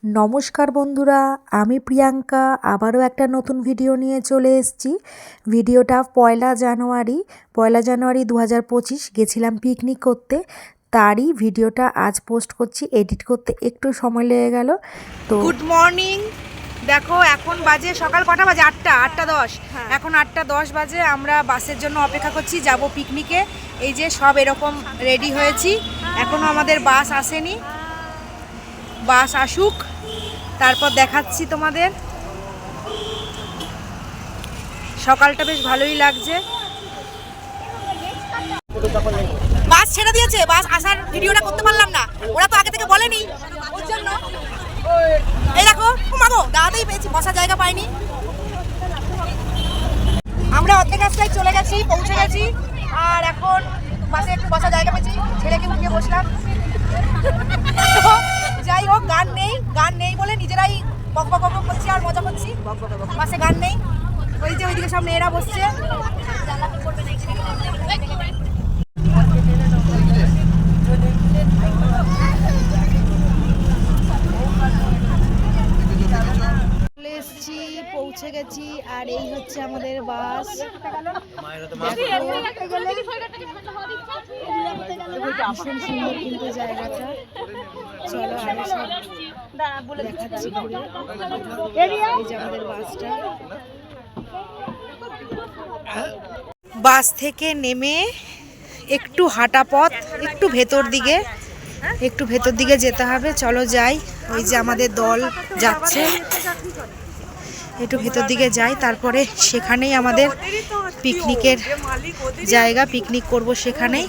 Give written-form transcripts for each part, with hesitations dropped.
নমস্কার বন্ধুরা, আমি প্রিয়াঙ্কা আবারও একটা নতুন ভিডিও নিয়ে চলে এসেছি। ভিডিওটা পয়লা জানুয়ারি 2025 গেছিলাম পিকনিক করতে, তারই ভিডিওটা আজ পোস্ট করছি। এডিট করতে একটু সময় লেগে গেল। তো গুড মর্নিং, দেখো এখন বাজে সকাল কটা বাজে? 8:10। এখন 8:10 বাজে। আমরা বাসের জন্য অপেক্ষা করছি, যাব পিকনিকে। এই যে সব এরকম রেডি হয়েছি, এখনও আমাদের বাস আসেনি। বাস আসুক, তারপর দেখাচ্ছি তোমাদের। সকালটা বেশ ভালোই লাগছে। বাস ছেড়ে দিয়েছে, বাস আসার ভিডিওটা করতে পারলাম না, ওরা তো আগে থেকে বলেনি, ওর জন্য। এই দেখো, ও মাগো, দাঁড়াতেই পেয়েছি, বসার জায়গা পাইনি। আমরা অর্ধেক রাস্তায় চলে গেছি, পৌঁছে গেছি, আর এখন বাসে একটু বসার জায়গা পেয়েছি, ছেলেকে উঠিয়ে বসলাম। যাই হোক, গান নেই বলে নিজেরাই বক বক বক করছি আর মজা করছি। বাসে গান নেই, ওই যে ওইদিকে সব মেয়েরা বসছে। চলে এসছি, পৌঁছে গেছি, আর এই হচ্ছে আমাদের বাস। ভীষণ সুন্দর কিন্তু জায়গাটা। চলো আরো সব দেখাচ্ছি ঘুরে। এই যে আমাদের বাসটা। বাস থেকে নেমে একটু হাঁটা পথ, একটু ভেতর দিকে যেতে হবে। চলো যাই, ওই যে আমাদের দল যাচ্ছে, একটু ভেতর দিকে যাই, তারপরে সেখানেই আমাদের পিকনিকের জায়গা, পিকনিক করব সেখানেই।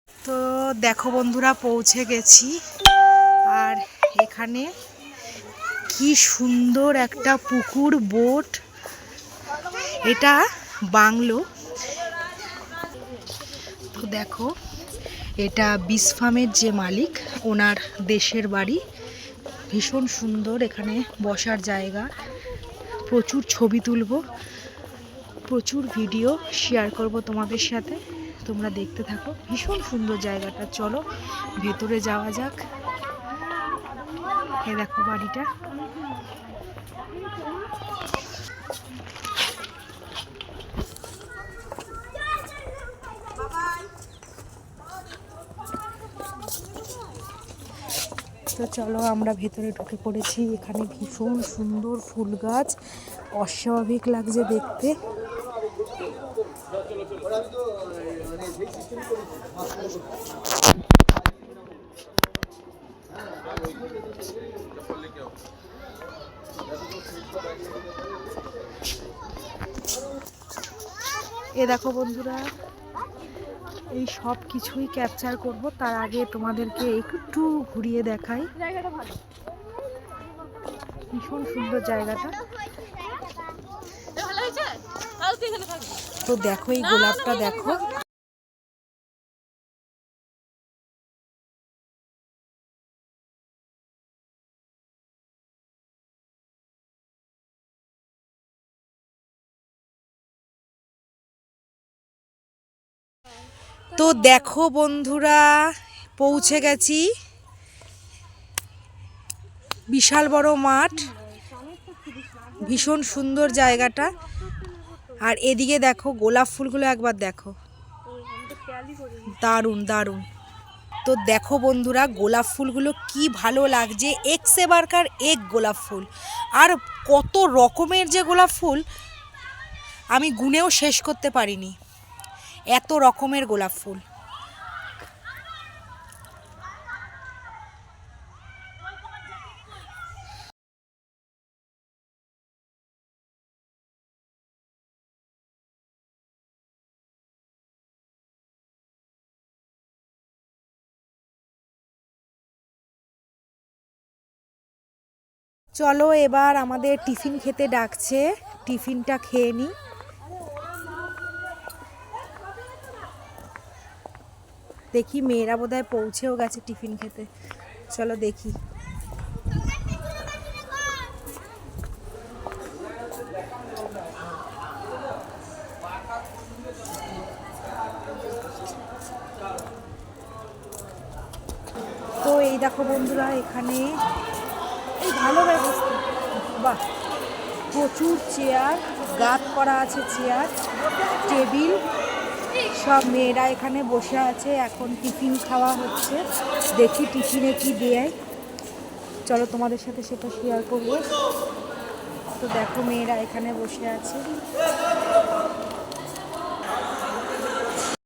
তো দেখো বন্ধুরা, পৌঁছে গেছি, আর এখানে কি সুন্দর একটা পুকুর, বোট, এটা বাংলো। তো দেখো, এটা বিস ফার্মের যে মালিক, ওনার দেশের বাড়ি। ভীষণ সুন্দর, এখানে বসার জায়গা। প্রচুর ছবি তুলব, প্রচুর ভিডিও শেয়ার করব তোমাদের সাথে, তোমরা দেখতে থাকো। ভীষণ সুন্দর জায়গাটা। চলো ভেতরে যাওয়া যাক। এই দেখো বাড়িটা। তো চলো, আমরা ভেতরে ঢুকে পড়েছি। এখানে ভীষণ সুন্দর ফুল গাছ, অস্বাভাবিক লাগছে দেখতে। এ দেখো বন্ধুরা, এই সব কিছুই ক্যাপচার করব, তার আগে তোমাদেরকে একটু ঘুরিয়ে দেখাই। ভীষণ সুন্দর জায়গাটা। তো দেখো, এই গোলাপটা দেখো। তো দেখো বন্ধুরা, পৌঁছে গেছি। বিশাল বড় মাঠ, ভীষণ সুন্দর জায়গাটা। আর এদিকে দেখো গোলাপ ফুলগুলো, একবার দেখো, দারুণ দারুণ। তো দেখো বন্ধুরা, গোলাপ ফুলগুলো কি ভালো লাগছে, এক সে বারকার এক গোলাপ ফুল। আর কত রকমের যে গোলাপ ফুল, আমি গুনেও শেষ করতে পারিনি, এত রকমের গোলাপ ফুল। চলো এবার আমাদের টিফিন খেতে ডাকছে, টিফিনটা খেয়ে নিই। দেখি মেয়েরা বোধহয় পৌঁছেও গেছে টিফিন খেতে। চলো দেখি। তো এই দেখো বন্ধুরা, এখানে এই ভালো ব্যবস্থা, বাহ, প্রচুর চেয়ার, গাঁত করা আছে চেয়ার, টেবিল, সব মেয়েরা এখানে বসে আছে। এখন টিফিন খাওয়া হচ্ছে, দেখি টিফিনে কি দেয়, চলো তোমাদের সাথে সেটা শেয়ার করবো। তো দেখো মেয়েরা এখানে বসে আছে।